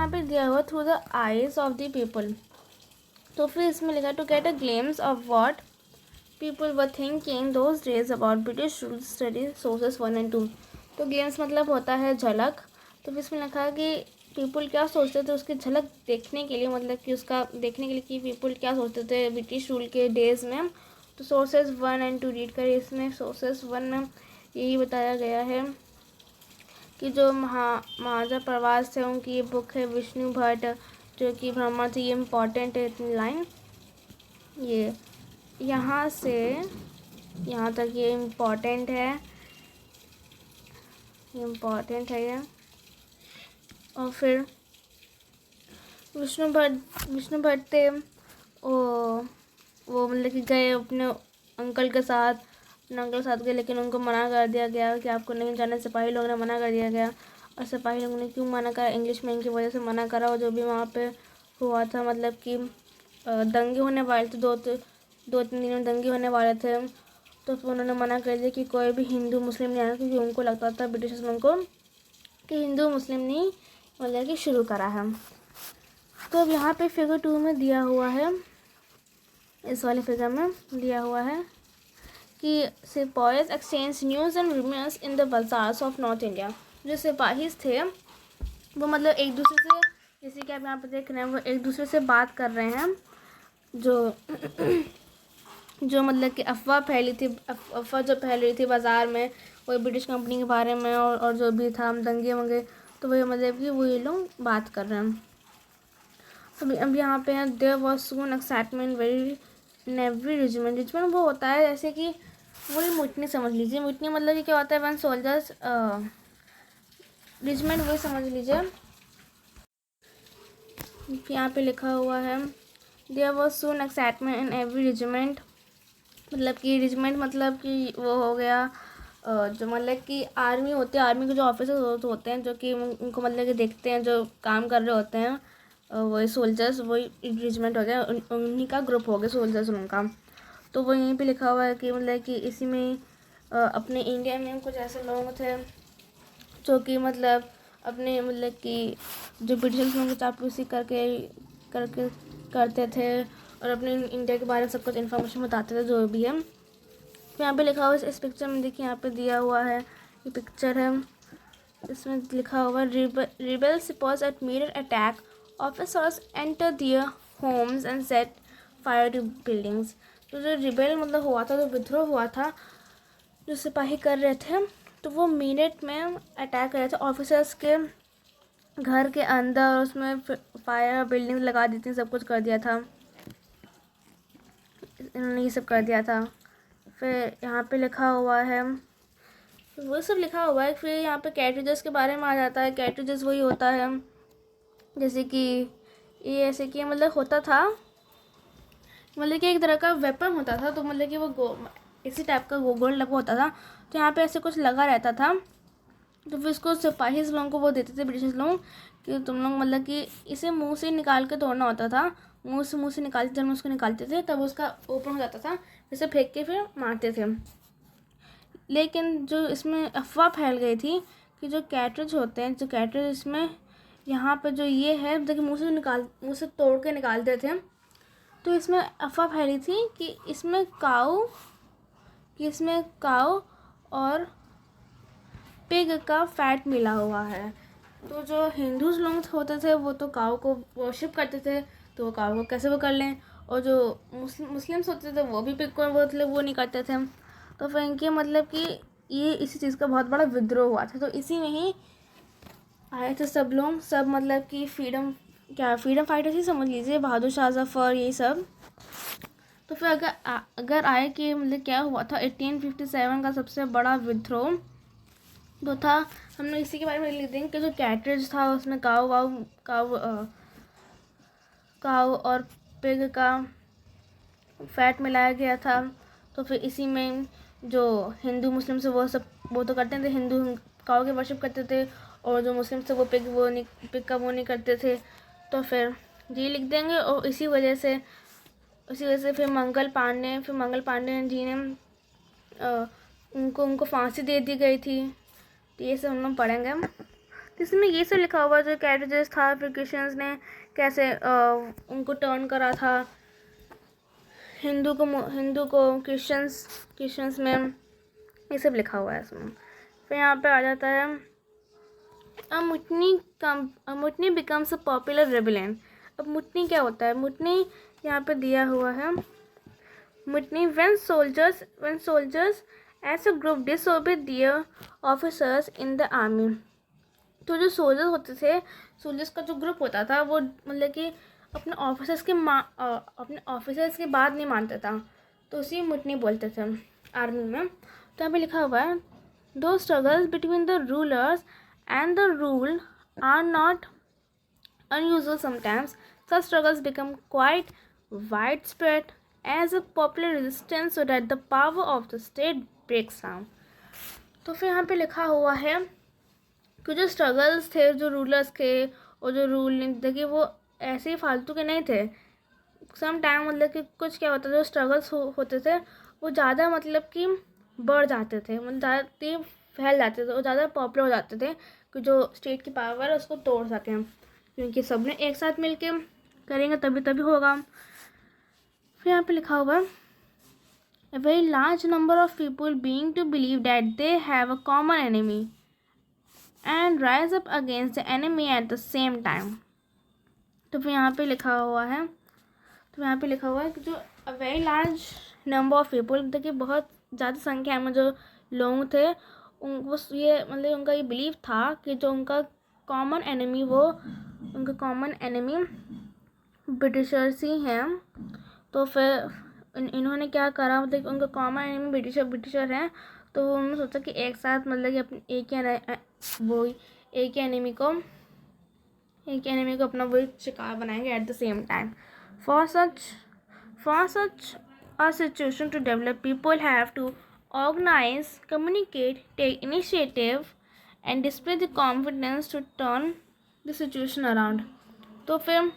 यहाँ पे दिया हुआ through the eyes of the people. तो फिर इसमें लिखा to get a glimpse of what people were thinking those days about British rule study sources 1 and 2। तो गेम्स मतलब होता है झलक। तो फिर इसमें लिखा कि पीपल क्या सोचते थे उसकी झलक देखने के लिए, मतलब कि उसका देखने के लिए कि पीपल क्या सोचते थे ब्रिटिश रूल के डेज़ में। तो सोर्सेज 1 and 2 रीड करें। इसमें सोर्सेज 1 में यही बताया गया है कि जो महाराजा प्रवास है उनकी ये बुक है विष्णु भट्ट जो कि ब्राह्मण थी। ये इम्पॉर्टेंट है इतनी लाइन, ये यहाँ से यहाँ तक ये इम्पॉर्टेंट है, ये। और फिर विष्णु भट्ट थे वो मतलब कि गए अपने अंकल के साथ गए, लेकिन उनको मना कर दिया गया कि आपको नहीं जाना। सिपाही लोगों ने मना कर दिया गया। और सिपाही लोगों ने क्यों मना करा? इंग्लिश मैन की वजह से मना करा। और जो भी वहाँ पे हुआ था, मतलब कि दंगे होने वाले थे, दो तीन दिनों में दंगे होने वाले थे। तो फिर उन्होंने मना कर दिया कि कोई भी हिंदू मुस्लिम नहीं आना, क्योंकि उनको लगता था ब्रिटिश लोगों को कि हिंदू मुस्लिम ने मतलब कि शुरू करा है। तो अब यहाँ पे फिगर 2 में दिया हुआ है, इस वाले फिगर में दिया हुआ है कि sepoys exchange news and rumours in the bazaars of North India. जो सिपाही थे वो मतलब एक दूसरे से, जैसे कि आप यहाँ पे देख रहे हैं, वो एक दूसरे से बात कर रहे हैं। जो मतलब कि अफवाह जो फैल रही थी बाज़ार में वो ब्रिटिश कंपनी के बारे में, और जो भी था दंगे वंगे, तो वही मतलब कि वो ये लोग बात कर रहे हैं। तो अब यहाँ पे है there was soon excitement very in every regiment. वो होता है जैसे कि वही मुटनी समझ लीजिए। मुटनी मतलब कि क्या होता है? वन सोल्जर्स रेजिमेंट, वही समझ लीजिए। यहाँ पे लिखा हुआ है there was soon excitement in every regiment. मतलब कि रेजिमेंट मतलब कि वो हो गया जो मतलब कि आर्मी होती है, आर्मी के जो ऑफिसर्स होते हैं जो कि उनको मतलब कि देखते हैं, जो काम कर रहे होते हैं, वही सोल्जर्स, वही रेजिमेंट हो गया, उन्हीं का ग्रुप हो गया सोल्जर्स उनका। तो वो यहीं पे लिखा हुआ है कि मतलब कि इसी में अपने इंडिया में कुछ ऐसे लोग थे जो कि मतलब अपने मतलब कि जो ब्रिटिश लोगों की चापलूसी करते थे और अपने इंडिया के बारे में सब कुछ इन्फॉर्मेशन बताते थे जो भी है। तो यहाँ पे लिखा हुआ है इस पिक्चर में, देखिए यहाँ पे दिया हुआ है, ये पिक्चर है, इसमें लिखा हुआ रिबेल सिपोज एट मीटर attack officers enter their homes and set fire to buildings. तो जो रिबेल मतलब हुआ था, जो विद्रोह हुआ था, जो सिपाही कर रहे थे, तो वो मिनट में अटैक कर रहे थे ऑफिसर्स के घर के अंदर, उसमें फायर बिल्डिंग लगा दी थी, सब कुछ कर दिया था, इन्होंने ये सब कर दिया था। फिर यहाँ पे लिखा हुआ है, वो सब लिखा हुआ है। फिर यहाँ पे कैट्रिजेस के बारे में आ जाता है। कैट्रिजेस वही होता है जैसे कि ये ऐसे कि मतलब होता था, मतलब कि एक तरह का वेपन होता था। तो मतलब कि वो इसी टाइप का गोल लगा होता था। तो यहाँ पे ऐसे कुछ लगा रहता था। तो फिर इसको सिपाही लोगों को वो देते थे ब्रिटिश लोग कि तुम लोग मतलब कि इसे मुंह से निकाल के तोड़ना होता था। मुंह से निकालते, जब उसको निकालते थे तब उसका ओपन हो जाता था, इसे फेंक के फिर मारते थे। लेकिन जो इसमें अफवाह फैल गई थी कि जो कैटरेज होते हैं, जो कैटरेज इसमें यहाँ पे जो ये है देखिए मुंह से तोड़ के निकालते थे। तो इसमें अफवाह फैली थी कि इसमें काऊ और पिग का फैट मिला हुआ है। तो जो हिंदूज लोग होते थे वो तो काऊ को वर्शिप करते थे, तो वो काऊ को कैसे वो कर लें। और जो मुस्लिम्स होते थे वो भी पिग को वो नहीं करते थे। तो फिर इनके मतलब कि ये इसी चीज़ का बहुत बड़ा विद्रोह हुआ था। तो इसी में ही आए थे सब लोग, सब मतलब कि फ्रीडम फाइटर्स ही समझ लीजिए, बहादुर शाह जफर, यही सब। तो फिर अगर आए कि मतलब क्या हुआ था 1857 का सबसे बड़ा विद्रोह जो था, हम लोग इसी के बारे में लिख देंगे कि जो कैटरेज था उसमें काऊ और पिग का फैट मिलाया गया था। तो फिर इसी में जो हिंदू मुस्लिम से वो तो करते थे, हिंदू काऊ के वर्शिप करते थे, और जो मुस्लिम से वो पिग का वो नहीं करते थे। तो फिर ये लिख देंगे। और इसी वजह से फिर मंगल पांडे जी ने उनको फांसी दे दी गई थी। तो ये सब हम लोग पढ़ेंगे। तो इसमें ये सब लिखा हुआ जो कैरेक्टर्स था, फिर क्रिश्चियंस ने कैसे उनको टर्न करा था, हिंदू को क्रिश्चियंस में, ये सब लिखा हुआ है इसमें। फिर यहाँ पे आ जाता है अ मुटनी बिकम्स अ पॉपुलर रेबेलियन। अब मुटनी क्या होता है? मुटनी यहाँ पे दिया हुआ है, मुटनी when soldiers as a group disobey their officers in the army। तो जो सोल्जर्स होते थे, सोल्जर्स का जो ग्रुप होता था वो मतलब कि अपने ऑफिसर्स के बात नहीं मानता था, तो उसी मुटनी बोलते थे आर्मी में। तो यहाँ पे लिखा हुआ है दो struggles between the rulers and the rule are not unusual sometimes. Such struggles become quite widespread as a popular resistance so that the power of the state breaks down। तो फिर यहाँ पे लिखा हुआ है कि जो स्ट्रगल्स थे, जो रूलर्स के और जो रूल देखिए वो ऐसे ही फालतू के नहीं थे। सम टाइम मतलब कि कुछ क्या होता था, जो स्ट्रगल्स होते थे वो ज़्यादा मतलब कि बढ़ जाते थे, मतलब ज़्यादा फैल जाते थे और ज़्यादा पॉपुलर हो जाते थे कि जो स्टेट की पावर है उसको तोड़ सकें, क्योंकि सब ने एक साथ मिलके करेंगे तभी होगा। फिर यहाँ पे लिखा हुआ a very large number of people being to believe that they have a common enemy and rise up against the enemy at the same time। तो फिर यहाँ पे लिखा हुआ है कि जो a very large number of people, देखिए बहुत ज़्यादा संख्या में जो लोग थे वो ये मतलब उनका ये बिलीव था कि जो उनका कॉमन एनिमी ब्रिटिशर्स ही हैं। तो फिर इन्होंने क्या करा, मतलब उनका कॉमन एनिमी ब्रिटिशर हैं, तो उन्होंने सोचा कि एक साथ मतलब कि अपने एक ही एनिमी को अपना वही शिकार बनाएंगे at the same time. For such a situation to develop, people have to organize, communicate, take initiative and display the confidence to turn the situation around। तो फिर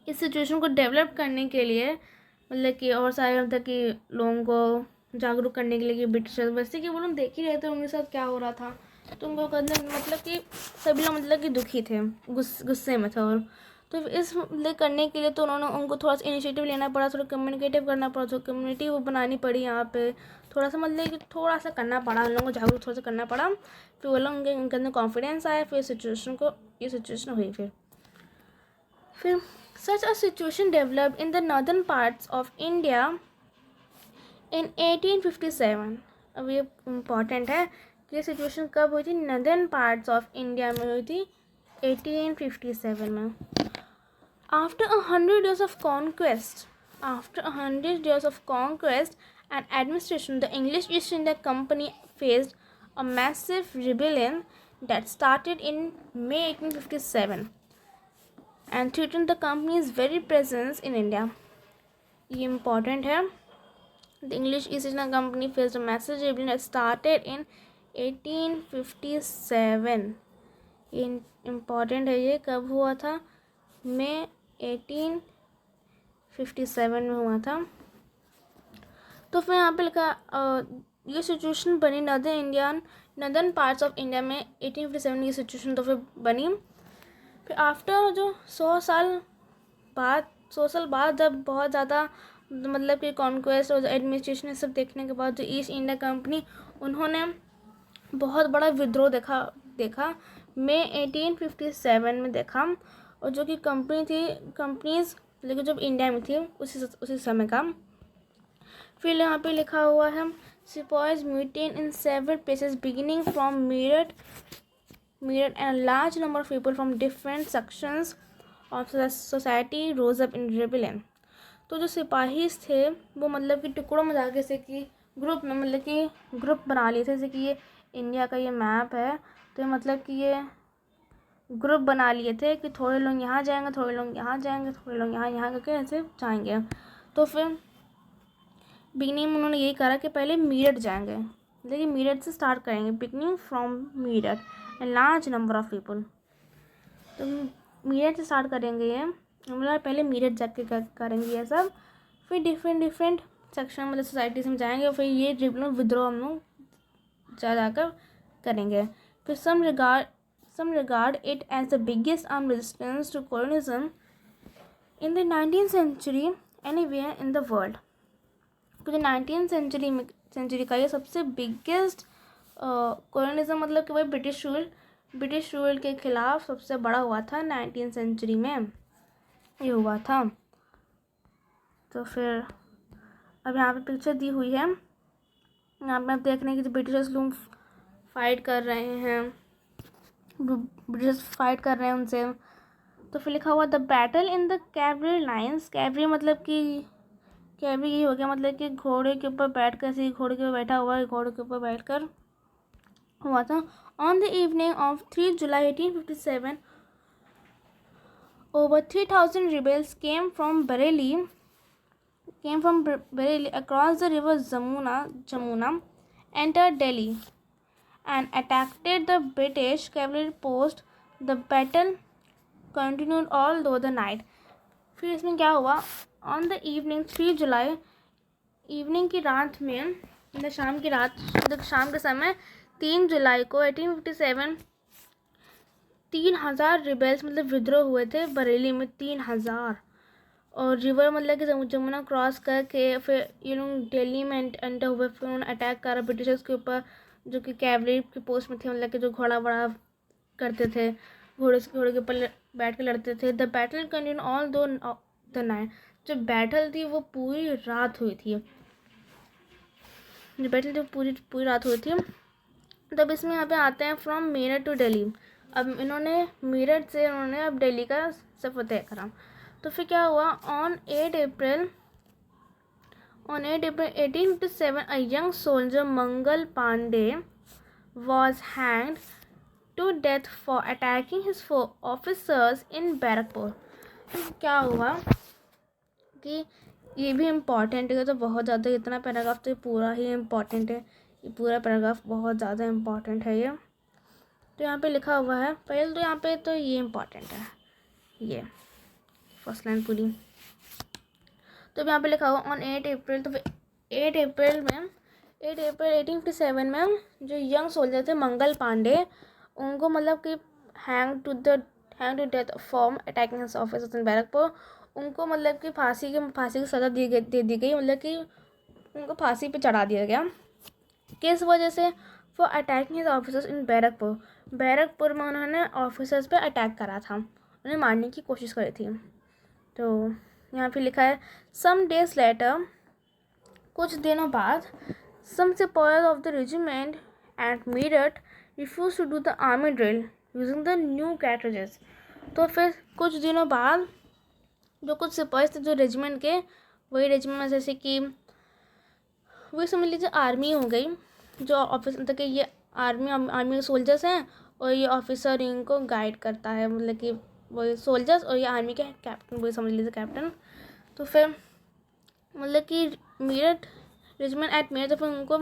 इस सिचुएशन को डेवलप करने के लिए मतलब कि और सारे मतलब कि लोगों को जागरूक करने के लिए कि ब्रिटिशर्स वैसे कि वो लोग देख ही रहे थे उनके साथ क्या हो रहा था, तो उनको करने मतलब कि सभी लोग मतलब कि दुखी थे, गुस्से में थे। और तो इस करने के लिए तो उनको थोड़ा सा इनिशिएटिव लेना पड़ा, थोड़ा कम्युनिकेटिव करना पड़ा, थोड़ा कम्युनिटी वो बनानी पड़ी यहाँ पे, थोड़ा सा मतलब कि थोड़ा सा करना पड़ा, उन लोगों को जागरूक थोड़ा सा करना पड़ा। फिर वो लोग उनके अंदर कॉन्फिडेंस आया, फिर ये सिचुएशन हुई। फिर such a situation developed in the northern parts of India in 1857। अब ये इम्पॉर्टेंट है कि ये सिचुएशन कब हुई थी, नॉर्दर्न पार्ट्स ऑफ इंडिया में हुई थी 1857 में। After 100 years of conquest and administration, the English East India Company faced a massive rebellion that started in May 1857 and threatened the company's very presence in India। ये important है। The English East India Company faced a massive rebellion that started in 1857। important है, ये कब हुआ था? मई 1857 में हुआ था। तो फिर यहाँ पे लिखा ये सिचुएशन बनी नॉर्दर्न पार्ट्स ऑफ इंडिया में 1857 ये सिचुएशन तो फिर बनी। फिर आफ्टर जो 100 साल बाद जब बहुत ज़्यादा मतलब कि कॉन्क्वेस्ट और एडमिनिस्ट्रेशन सब देखने के बाद जो ईस्ट इंडिया कंपनी उन्होंने बहुत बड़ा विद्रोह देखा मई 1857 में देखा। और जो कि कंपनीज लेकिन जब इंडिया में थी उसी समय का। फिर यहाँ पे लिखा हुआ है sepoys mutinied in several places beginning from Meerut and large number of people from different sections of society rose up in rebellion. तो जो सिपाही थे वो मतलब कि टुकड़ों में जाके जैसे कि ग्रुप में मतलब कि ग्रुप बना लिए थे, जैसे कि ये इंडिया का ये मैप है तो मतलब कि ये ग्रुप बना लिए थे कि थोड़े लोग यहाँ जाएंगे, थोड़े लोग यहाँ जाएंगे, थोड़े लोग यहाँ करके ऐसे जाएंगे। तो फिर बिगनिंग में उन्होंने यही करा कि पहले मीरठ जाएंगे, लेकिन मीरठ से स्टार्ट करेंगे, beginning from Meerut and large number of people. तो मीरठ से स्टार्ट करेंगे ये, मतलब पहले मीरठ जाके करेंगे ये सब, फिर डिफरेंट सेक्शन मतलब सोसाइटीज में जाएंगे और फिर ये विद्रोह हम लोग जाकर करेंगे। फिर some regard it as the biggest armed resistance to colonialism in the 19th century anywhere in the world. क्योंकि 19th सेंचुरी का ये सबसे बिगेस्ट कॉलोनिज्म मतलब कि वही ब्रिटिश रूल के खिलाफ सबसे बड़ा हुआ था 19th सेंचुरी में ये हुआ था। तो फिर अब यहाँ पे पिक्चर दी हुई है, यहाँ पे आप देख रहे हैं कि ब्रिटिशर्स लोग फाइट कर रहे हैं, उनसे। तो फिर लिखा हुआ the battle in the cavalry lines. Cavalry मतलब कि कैवलरी यही हो गया, मतलब कि घोड़े के ऊपर बैठ कर, ऐसे घोड़े के ऊपर बैठा हुआ है, घोड़े के ऊपर बैठ कर हुआ था। On the evening of 3 July 1857 over 3,000 rebels came from Bareilly across the river Jamuna, entered Delhi and attacked the British cavalry post. The battle continued all through the night. फिर इसमें क्या हुआ, on the evening 3 July, evening की रात में, मतलब शाम की रात, मतलब शाम के समय 3 जुलाई को 1857 3,000 रिबेल्स मतलब विद्रोह हुए थे बरेली में, 3,000। और रिवर मतलब कि जमुना क्रॉस करके फिर ये लोग दिल्ली में एंटर हुए। फिर उन्होंने अटैक करा ब्रिटिशर्स के ऊपर जो कि कैवलरी की पोस्ट में थे, मतलब कि जो घोड़ा बड़ा करते थे, घोड़े के ऊपर बैठ के लड़ते थे। द बैटल कंटिन्यू ऑल दो द नाइट। जो बैटल थी वो पूरी रात हुई थी, पूरी रात हुई थी। तब इसमें यहाँ पे आते हैं फ्रॉम मेरठ टू दिल्ली। अब इन्होंने मेरठ से अब दिल्ली का सफ़र तय करा। तो फिर क्या हुआ, on 8 April 1857 a young soldier Mangal Pandey was hanged to death for attacking his officers in Barrackpore. क्या हुआ कि ये भी इम्पॉर्टेंट है, तो बहुत ज़्यादा, इतना पैराग्राफ तो पूरा ही इम्पॉर्टेंट है, ये पूरा पैराग्राफ बहुत ज़्यादा इम्पॉर्टेंट है ये। तो यहाँ पे लिखा हुआ है, पहले तो यहाँ पे तो ये इम्पॉर्टेंट है, ये फर्स्ट लाइन पूरी। तो यहाँ पे लिखा हुआ ऑन 8 अप्रैल, तो 8 अप्रैल 1857 में जो यंग सोल्जर थे मंगल पांडे, उनको मतलब कि hang to death for attacking his officers in Barrackpore. उनको मतलब कि फांसी की सज़ा दे दी गई, मतलब कि उनको फांसी पे चढ़ा दिया गया। किस वजह से, for attacking his officers in Barrackpore में उन्होंने ऑफिसर्स पे अटैक करा था, उन्हें मारने की कोशिश करी थी। तो यहाँ पे लिखा है सम डेज लेटर, कुछ दिनों बाद, some sepoys of the regiment at Meerut refused to do the army drill using the new cartridges. तो फिर कुछ दिनों बाद जो कुछ सिपाही थे जो रेजिमेंट के, वही रेजिमेंट में जैसे कि वही समझ लीजिए आर्मी हो गई, जो ऑफिस मतलब कि ये आर्मी के सोल्जर्स हैं और ये ऑफिसर इनको गाइड करता है, मतलब कि वही सोल्जर्स और ये आर्मी के कैप्टन, वही समझ लीजिए कैप्टन। तो फिर मतलब कि मेरठ रेजिमेंट एट मेरठ, जब उनको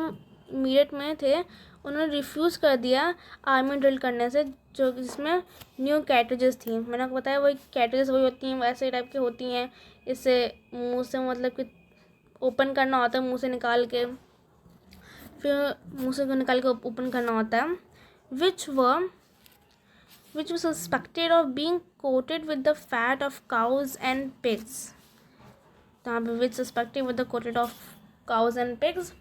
मेरठ में थे, उन्होंने रिफ्यूज़ कर दिया आर्मी ड्रिल करने से, जो जिसमें न्यू कैट्रिजेस थी। मैंने आपको बताया वही कैट्रिजेस वही होती हैं, वैसे टाइप की होती हैं, इससे मुंह से मतलब कि ओपन करना होता है, मुंह से निकाल के, फिर मुंह से निकाल के ओपन करना होता है। which was suspected of being coated with the fat of cows and pigs। तो यहाँ पे which suspected with the coated of cows and pigs,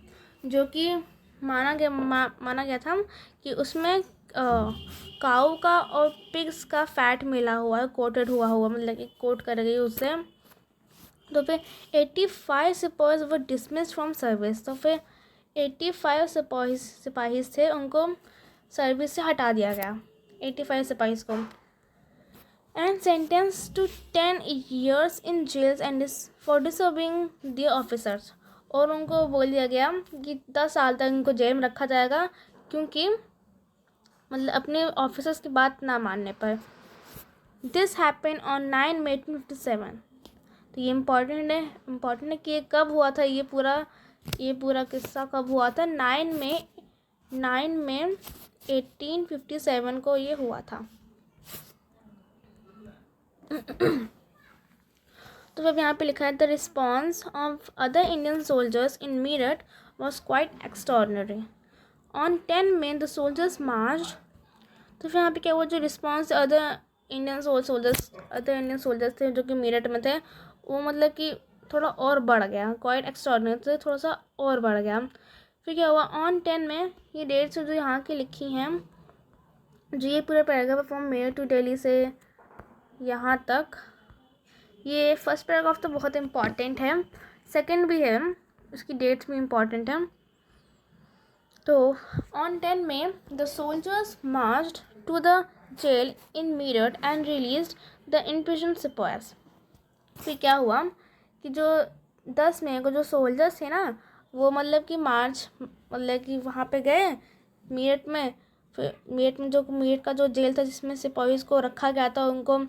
जो कि माना गया था कि उसमें काऊ का और पिग्स का फैट मिला हुआ है, कोटेड हुआ मतलब कि कोट कर गई उससे। तो फिर 85 सिपाहीज वर डिसमिस्ड फ्रॉम सर्विस। तो फिर 85 सिपाही थे, उनको सर्विस से हटा दिया गया, 85 सिपाहीज को। And sentence to 10 years in jails and for disobeying the officers. और उनको बोल दिया गया कि 10 साल तक उनको जेल में रखा जाएगा, क्योंकि मतलब अपने ऑफिसर्स की बात ना मानने पर। This happen on 9 May 1857। तो ये इम्पॉर्टेंट है कि ये कब हुआ था, ये पूरा किस्सा कब हुआ था, 9 मई 1857 को ये हुआ था। तो अब यहाँ पे लिखा है the response of other Indian soldiers in Meerut was quite extraordinary. On 10 May the soldiers march. तो फिर यहाँ पे क्या हुआ, जो रिस्पॉन्स अदर इंडियन सोल्जर्स थे जो कि मेरठ में थे, वो मतलब कि थोड़ा और बढ़ गया, क्वाइट एक्स्ट्राऑर्डिनरी से थोड़ा सा और बढ़ गया। फिर क्या हुआ, ऑन 10 में ये डेट्स जो यहाँ की लिखी हैं, जो ये पूरा paragraph from Meerut to Delhi से यहाँ तक, ये फर्स्ट पैराग्राफ तो बहुत इम्पॉर्टेंट है, सेकंड भी है, उसकी डेट्स भी इम्पॉर्टेंट है। तो on 10 May the soldiers marched to the jail in Meerut and released the imprisoned sepoys. फिर क्या हुआ कि जो 10 मई को जो सोल्जर्स थे ना, वो मतलब कि मार्च मतलब कि वहाँ पे गए मीरठ में। फिर मीरठ का जो जेल था जिसमें सिपाहीज को रखा गया था, उनको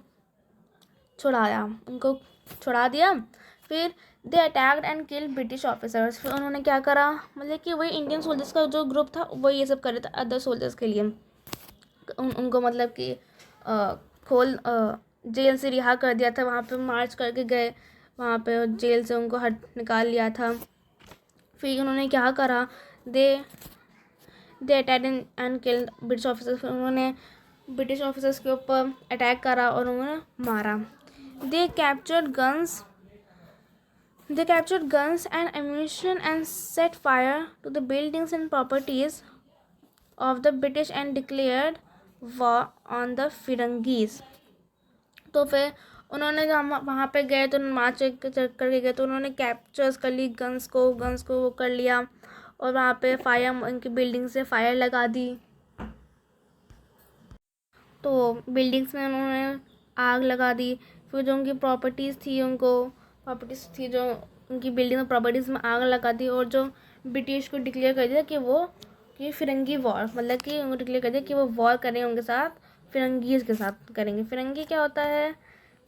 छुड़ा दिया। फिर they attacked and killed British officers. फिर उन्होंने क्या करा, मतलब कि वही इंडियन सोल्जर्स का जो ग्रुप था वो ये सब कर रहा था अदर सोल्जर्स के लिए, उनको मतलब कि जेल से रिहा कर दिया था। वहाँ पे मार्च करके गए, वहाँ पे जेल से उनको निकाल लिया था। फिर उन्होंने क्या करा, they attacked and killed British officers. फिर उन्होंने ब्रिटिश ऑफिसर्स के ऊपर अटैक करा और उन्होंने मारा। They captured guns and ammunition and set fire to the buildings and properties of the British and declared war on the Firangis. तो फिर उन्होंने जब वहाँ पे गए तो मार्च करके गए तो उन्होंने कैप्चर्स कर ली, गन्स को वो कर लिया और वहाँ पे फायर, उनकी बिल्डिंग से फायर लगा दी। तो बिल्डिंग्स में उन्होंने आग लगा दी। फिर जो उनकी प्रॉपर्टीज़ थी जो उनकी बिल्डिंग में प्रॉपर्टीज़ में आग लगा दी। और जो ब्रिटिश को डिक्लेयर कर दिया कि फिरंगी वॉर, मतलब कि उनको डिक्लेयर कर दिया कि वो वॉर करेंगे उनके साथ, फिरंगीज़ के साथ करेंगे। फिरंगी क्या होता है,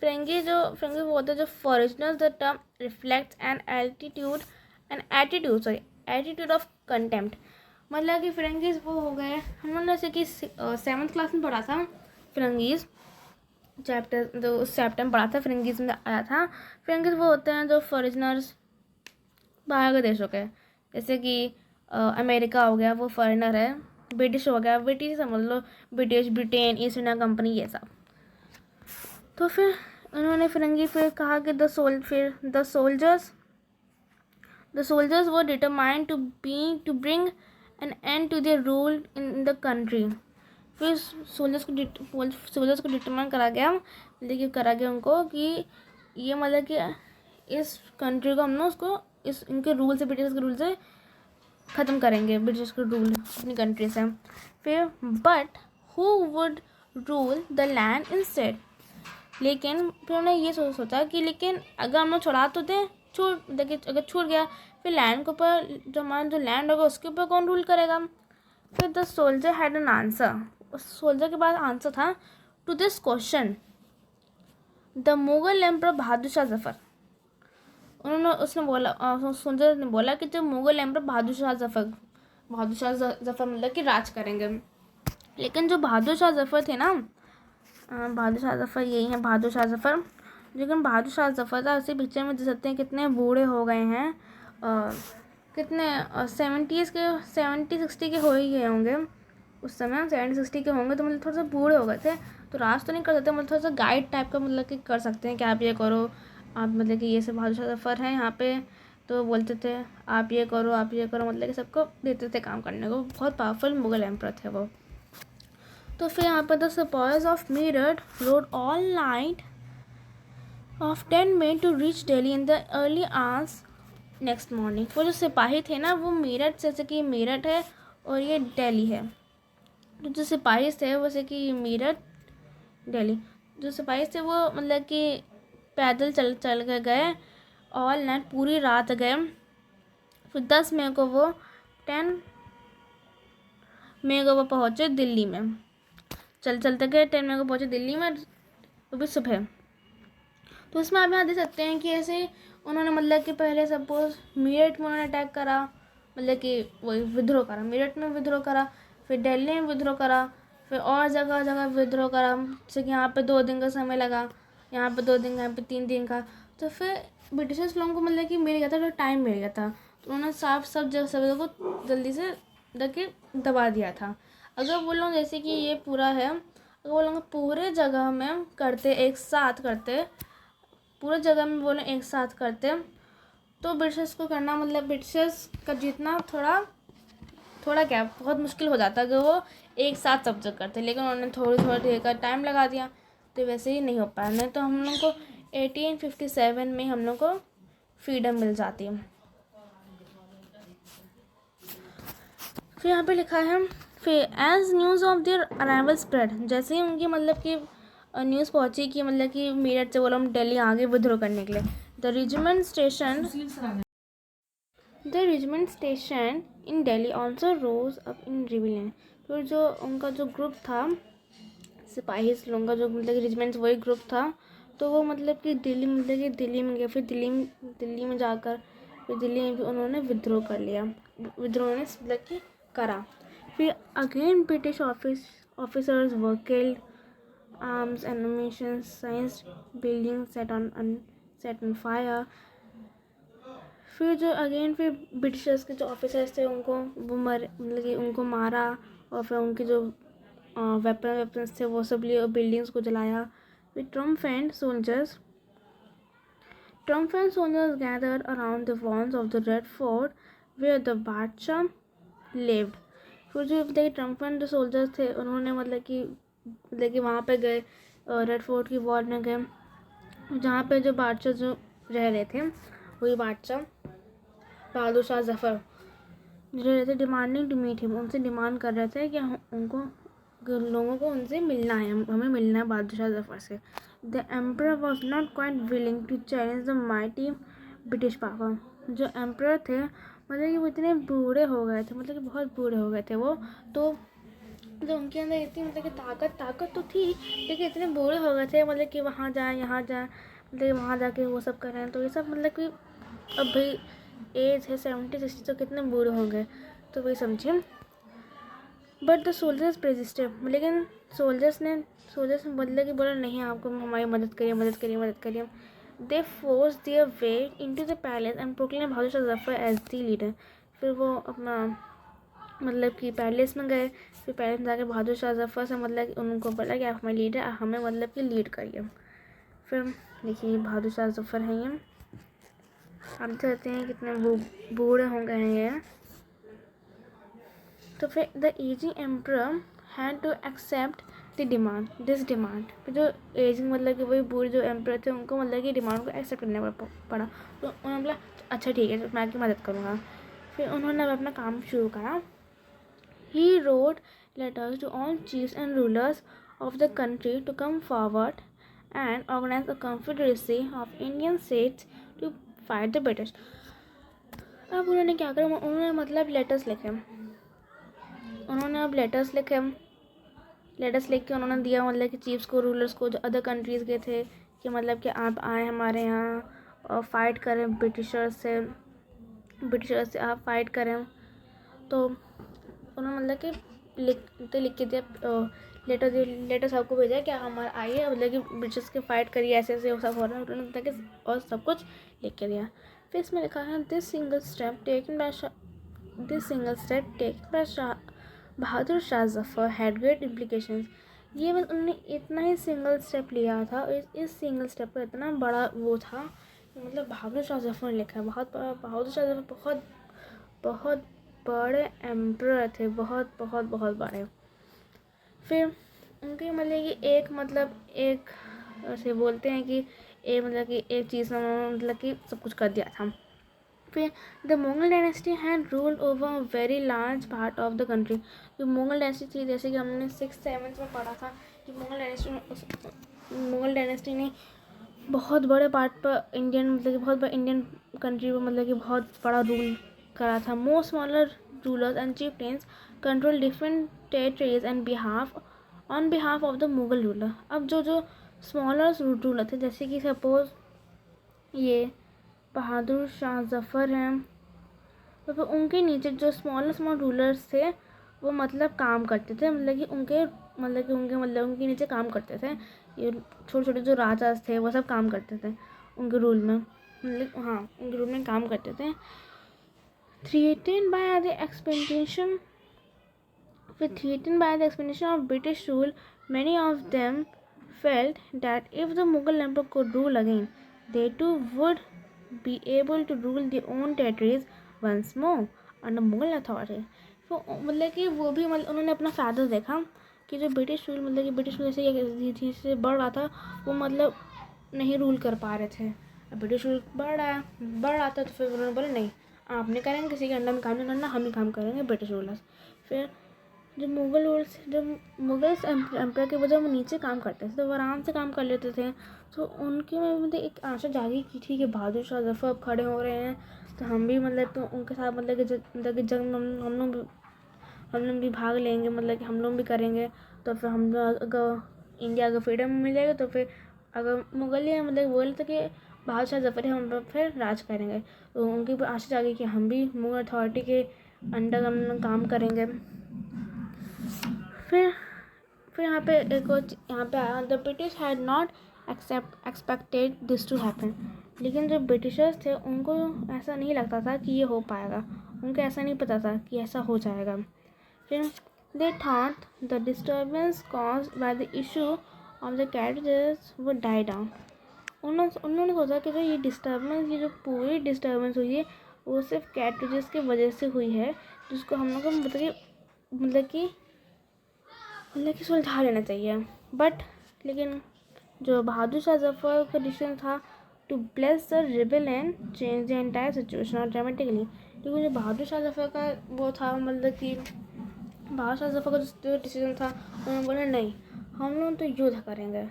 फिरंगी वो होता है जो foreigners, the term reflects an attitude of contempt. मतलब कि फिरंगीज़ वो हो गए, हम लोग जैसे कि 7th क्लास में पढ़ा था फिरंगीज़ चैप्टर, तो उस चैप्टर में पढ़ा था, फिरंगीज़ में आया था। फिरंगीज़ वो होते हैं जो फॉरेनर्स, बाहर के देशों के, जैसे कि अमेरिका हो गया, वो फॉरेनर है। ब्रिटिश हो गया, ब्रिटिश समझ लो, ब्रिटेन, ईस्ट इंडिया कंपनी, ये सब। तो फिर उन्होंने फिरंगी फिर कहा कि the soldiers were determined to bring an end to their rule in the country. फिर सोल्जर्स को डिटरमाइन करा गया, लेकिन करा गया उनको कि ये मतलब कि इस कंट्री को हम ना उसको इनके रूल से, ब्रिटिश के रूल से ख़त्म करेंगे, ब्रिटिश के रूल अपनी कंट्री से। फिर but who would rule the land instead. लेकिन फिर उन्होंने ये सोचा कि लेकिन अगर हम लोग छुड़ा तो दें, देखिए अगर छूट गया फिर लैंड के ऊपर, जो हमारा जो लैंड होगा उसके ऊपर कौन रूल करेगा। फिर the soldier had an answer. उस सोल्जर के पास आंसर था to this question. The Mughal emperor Bahadur Shah Zafar. Soldier ने बोला कि जो मुगल एम्पर बहादुर शाह जफ़र मतलब कि राज करेंगे। लेकिन जो बहादुर शाह जफ़र थे ना, बहादुर शाह जफ़र यही है, बहादुर शाह जफ़र। लेकिन बहादुर शाह जफ़र था, उसी पिक्चर में देख सकते हैं कितने बूढ़े हो गए हैं, कितने 70-60 के हो ही गए होंगे उस समय, 70-60 के होंगे। तो मतलब थोड़ा सा बूढ़े हो गए थे, तो राज तो नहीं कर सकते, मतलब थोड़ा सा गाइड टाइप का मतलब कि कर सकते हैं कि आप ये करो, आप मतलब कि ये सब बहादुर शाह जफ़र हैं यहाँ पे, तो बोलते थे आप ये करो, मतलब कि सबको देते थे काम करने को। बहुत पावरफुल मुगल एम्पर थे वो। तो फिर यहाँ पर the sepoys of Meerut rode all night of 10 May to reach Delhi in the early hours next morning. वो जो सिपाही थे ना, वो मेरठ, जैसे कि मेरठ है और ये दिल्ली है, तो जो सिपाही थे वैसे कि मेरठ दिल्ली, जो सिपाही थे वो मतलब कि पैदल चल के गए, ऑल नाइट पूरी रात गए। फिर 10 मई को वो 10 मई को वो पहुँचे दिल्ली में, चलते गए, 10 मई को पहुँचे दिल्ली में, वो भी सुबह। तो इसमें आप यहाँ देख सकते हैं कि ऐसे उन्होंने मतलब कि पहले सपोज मेरठ में उन्होंने अटैक करा, मतलब कि वही विद्रोह करा, मेरठ में विद्रोह करा, फिर दिल्ली में विद्रोह करा, फिर और जगह विद्रोह करा। जैसे कि यहाँ पे 2 दिन का समय लगा, यहाँ पे 2 दिन का, यहाँ पे 3 दिन का। तो फिर ब्रिटिशर्स लोगों को मतलब कि मिल गया था, तो टाइम मिल गया था, तो उन्होंने सब जगह को जल्दी से के दबा दिया था। अगर वो लोग जैसे कि ये पूरा है, अगर वो लोग पूरे जगह में करते, एक साथ करते, पूरे जगह में वो लोग एक साथ करते, तो ब्रिटिशर्स को करना मतलब ब्रिटिशर्स का जीतना थोड़ा थोड़ा क्या बहुत मुश्किल हो जाता अगर वो एक साथ सब जगह करते, लेकिन उन्होंने थोड़ी थोड़ी देर का टाइम लगा दिया, तो वैसे ही नहीं हो पाया। नहीं तो हम लोग को 1857 में हम लोग को फ्रीडम मिल जाती है। फिर यहाँ पे लिखा है, फिर as news of their arrival spread, जैसे ही उनकी मतलब कि न्यूज़ पहुंची कि मतलब कि मेरठ से वो लोग दिल्ली आगे विद्रोह करने के लिए, the regiment station in Delhi also rose up in rebellion. फिर जो उनका जो ग्रुप था सिपाही लोगों का, जो मतलब कि रेजिमेंट वही ग्रुप था, तो वो मतलब कि दिल्ली में गया। फिर दिल्ली में जाकर फिर दिल्ली में भी उन्होंने विद्रोह कर लिया, विद्रोह ने मतलब कि करा। फिर again British officers were killed, arms animation science building set on fire. फिर जो अगेन फिर ब्रिटिशर्स के जो ऑफिसर्स थे उनको वो मतलब कि उनको मारा, और फिर उनके जो वेपन्स थे वो सब लिए और बिल्डिंग्स को जलाया। फिर ट्रम्पेंट soldiers gathered around the walls of the Red Fort where the बादशाह lived। फिर जो मतलब ट्रम्पेंट जो सोल्जर्स थे उन्होंने मतलब कि वहाँ पे गए, रेड फोर्ट की वॉल में गए, जहाँ पे जो बादशाह जो रह रहे थे, वही बादशाह बहादुर शाह जफ़र रह रहे थे, डिमांडिंग टू मीट हिम, उनसे डिमांड कर रहे थे कि लोगों को उनसे मिलना है, हमें मिलना है बहादुर शाह जफ़र से। The emperor was not quite willing to challenge the mighty British power. जो एम्परर थे मतलब कि वो इतने बूढ़े हो गए थे, मतलब कि बहुत बूढ़े हो गए थे वो, तो जो उनके अंदर इतनी मतलब कि ताकत तो थी, लेकिन इतने बूढ़े हो गए थे मतलब कि वहाँ जाए यहाँ जाए, मतलब वहाँ जाके वो सब कर रहे हैं, तो ये सब मतलब कि अब भाई एज है 70-60, तो कितने बूढ़े हो गए, तो वही समझिए। बट द सोल्जर्स प्रेजिस्टेड, लेकिन सोल्जर्स ने बदले कि बोला नहीं, आपको हमारी मदद करिए। They force their way into the palace and proclaim Bahadur Shah Zafar as the leader. फिर वो अपना मतलब कि पैलेस में गए, फिर पैलेस में जाकर बहादुर शाह जफर से मतलब कि उनको बोला कि आप हमारे लीडर, हमें मतलब कि लीड करिए। फिर देखिए बहादुर शाह जफर हैं ये, आप चाहते हैं कितने बूढ़े हो गए हैं ये। तो फिर the aging emperor had to accept this demand. फिर जो एजिंग मतलब कि वही बूढ़े जो एम्परर थे उनको मतलब कि डिमांड को एक्सेप्ट करना पड़ा। तो उन्होंने बोला अच्छा ठीक है, मैं आपकी मदद करूँगा। फिर उन्होंने अब अपना काम शुरू करा। He wrote letters to all chiefs and rulers of the country to come forward and organise a confederacy of Indian states to fight the British. अब उन्होंने क्या करा, उन्होंने मतलब लेटर्स लिखे, लेटर्स लिख के उन्होंने दिया मतलब कि चीफ्स को, रूलर्स को, जो अदर कंट्रीज़ के थे, कि मतलब कि आप आए हमारे यहाँ और फाइट करें ब्रिटिशर्स से आप फाइट करें। तो उन्होंने मतलब कि लिख के दिया, लेटर सबको भेजा कि हमारे आइए मतलब कि ब्रिटिशर्स के फाइट करिए, ऐसे ऐसे सब हो रहा है, उन्होंने मतलब कि और सब कुछ लिख के दिया। फिर इसमें लिखा है this single step taken by Bahadur Shah Zafar had great implications. ये बस उन्होंने इतना ही सिंगल स्टेप लिया था, इस सिंगल स्टेप का इतना बड़ा वो था, मतलब बहादुर शाह जफर ने लिखा है। बहादुर शाह जफर बहुत बड़े एम्परर थे, बहुत बड़े। फिर उनके मतलब कि एक ऐसे बोलते हैं कि एक चीज़ में मतलब कि सब कुछ कर दिया था। फिर the Mughal dynasty had ruled over a very large part of the country. जो मुगल डायनेस्टी थी, जैसे कि हमने 6th-7th में पढ़ा था कि मुगल डायनेस्टी ने बहुत बड़े पार्ट पर बहुत बड़े इंडियन कंट्री पर मतलब कि बहुत बड़ा रूल करा था। Most smaller rulers and chieftains control different territories on behalf of the Mughal ruler. अब जो स्मॉलर रूलर थे, जैसे कि सपोज ये बहादुर शाह जफ़र हैं, तो फिर उनके नीचे जो स्मॉल रूलर्स थे वो मतलब काम करते थे, उनके नीचे काम करते थे। ये छोटे छोटे जो राजास थे वो सब काम करते थे उनके रूल में, उनके रूल में काम करते थे। थ्रेटेन्ड बाय द एक्सपेंशन फिर threatened by the expansion of British rule, many of them felt that if the Mughal emperor could rule again, they too would be able to rule their own territories once more under Mughal authority. तो मतलब कि वो भी मतलब उन्होंने अपना फ़ायदा देखा कि जो ब्रिटिश रूल मतलब कि ब्रिटिश रूल से धीरे से बढ़ रहा था, वो मतलब नहीं रूल कर पा रहे थे। अब ब्रिटिश रूल बढ़ रहा था, तो फिर उन्होंने बोला नहीं, आप नहीं करेंगे, किसी के अंडर में काम नहीं करना, हम ही काम करेंगे ब्रिटिश रूलर्स। फिर जो मुगल्स एम्पायर की वजह वो नीचे काम करते थे, तो वो आराम से काम कर लेते थे। तो उनके में मतलब एक आशा जागी कि ठीक है, बहादुर शाह जफ़र अब खड़े हो रहे हैं, तो हम भी मतलब तो उनके साथ मतलब कि जंग हम लोग भी भाग लेंगे, मतलब कि हम लोग भी करेंगे। तो फिर हम लोग अगर इंडिया अगर फ्रीडम मिल जाएगा, तो फिर अगर मुगल मतलब बोले तो कि बहादुर शाह जफ़र है, हम फिर राज करेंगे। तो उनकी आशा जागी कि हम भी मुगल अथॉरिटी के अंडर हम लोग काम करेंगे। फिर यहाँ पे एक और यहाँ पे आया, the British had not expected this to happen. लेकिन जो ब्रिटिशर्स थे उनको ऐसा नहीं लगता था कि ये हो पाएगा, उनको ऐसा नहीं पता था कि ऐसा हो जाएगा। फिर they thought the disturbance caused by the issue of the carriages would die down. उन्होंने सोचा कि जो ये डिस्टर्बेंस, ये जो पूरी डिस्टर्बेंस हुई है, वो सिर्फ कैरेजेस की वजह से हुई है, जिसको हम लोग को मतलब कि सुलझा लेना चाहिए। बट लेकिन जो बहादुर शाह जफ़र का डिसीजन था to bless the rebel and change the entire situation dramatically. लेकिन जो बहादुर शाह जफ़र का वो था, मतलब कि बहादुर शाह जफ़र का जो डिसीजन था, उन्होंने बोला नहीं, हम लोग तो युद्ध करेंगे।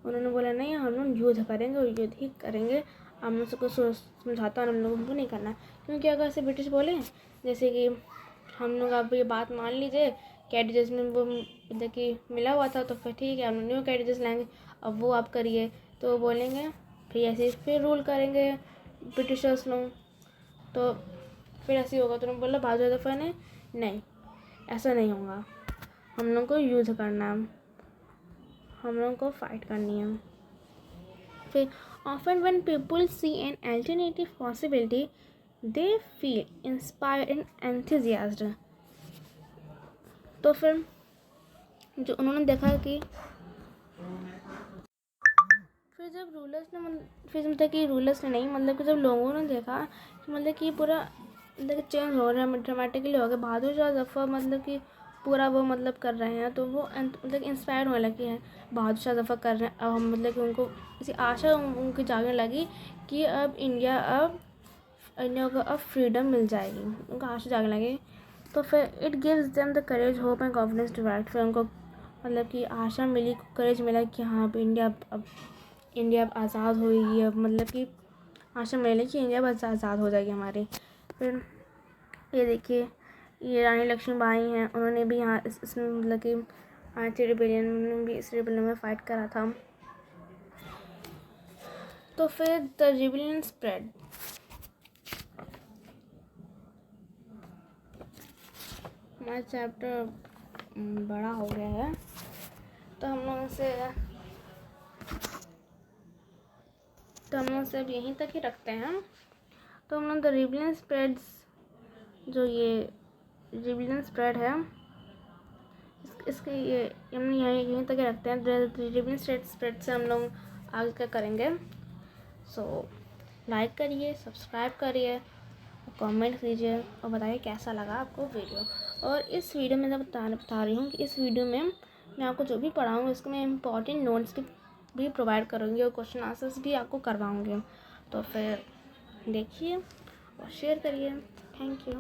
उन्होंने बोला नहीं, हम लोग युद्ध करेंगे और युद्ध ही करेंगे, हम लोग सबको समझाता हम लोगों को नहीं करना। क्योंकि अगर ऐसे ब्रिटिश बोले जैसे कि हम लोग आप ये बात मान लीजिए, कैडेजेस में वो मतलब कि मिला हुआ था, तो फिर ठीक है, हम न्यू कैडेजेस लाएंगे, अब वो आप करिए, तो वो बोलेंगे फिर ऐसे फिर रूल करेंगे ब्रिटिशर्स लोग, तो फिर ऐसे होगा। तो उन्होंने बोला बहादुर जफ़र ने, नहीं ऐसा नहीं होगा, हम लोग को युद्ध करना है, हम लोग को फाइट करनी है। फिर often when people see an alternative possibility, they feel inspired and enthusiastic। तो फिर जो उन्होंने देखा कि फिर जब रूलर्स ने फिर मतलब कि रूलर्स ने नहीं, मतलब कि जब लोगों ने देखा कि मतलब कि पूरा मतलब चेंज हो रहा है, ड्रामेटिकली हो गया, बहादुर शाह जफ़र मतलब कि पूरा वो मतलब कर रहे हैं, तो वो मतलब इंस्पायर होने लगी है, बहादुर शाह जफ़र कर रहे हैं। अब हम मतलब कि उनको इसी आशा उनकी जागने लगी कि अब इंडिया को अब फ्रीडम मिल जाएगी, उनको आशा जागने लगी। तो फिर it gives them the courage, hope and confidence to right. फिर उनको मतलब कि आशा मिली, करेज मिला कि हाँ अब इंडिया अब आज़ाद होगी, अब मतलब कि आशा मिली कि इंडिया अब आज़ाद हो जाएगी हमारी। फिर ये देखिए, ये रानी लक्ष्मीबाई हैं, उन्होंने भी यहाँ इसमें मतलब कि एंटी रिबेलियन में भी, इस रिबेलियन में फ़ाइट करा था। तो फिर द रिबेलियन स्प्रेड। हमारा चैप्टर बड़ा हो गया है, तो हम लोग अब यहीं तक ही रखते हैं। तो हम लोग द रिबेलियन स्प्रेड्स, जो ये रिबेलियन स्प्रेड है, इसके ये हम यहीं तक ही रखते हैं। रिबेलियन स्प्रेड से हम लोग आगे क्या करेंगे। सो लाइक करिए, सब्सक्राइब करिए, कमेंट कीजिए और बताइए कैसा लगा आपको वीडियो। और इस वीडियो में मैं बता रही हूँ कि इस वीडियो में मैं आपको जो भी पढ़ाऊँगी उसके मैं इम्पॉर्टेंट नोट्स भी प्रोवाइड करूँगी और क्वेश्चन आंसर्स भी आपको करवाऊँगी। तो फिर देखिए और शेयर करिए। Thank you.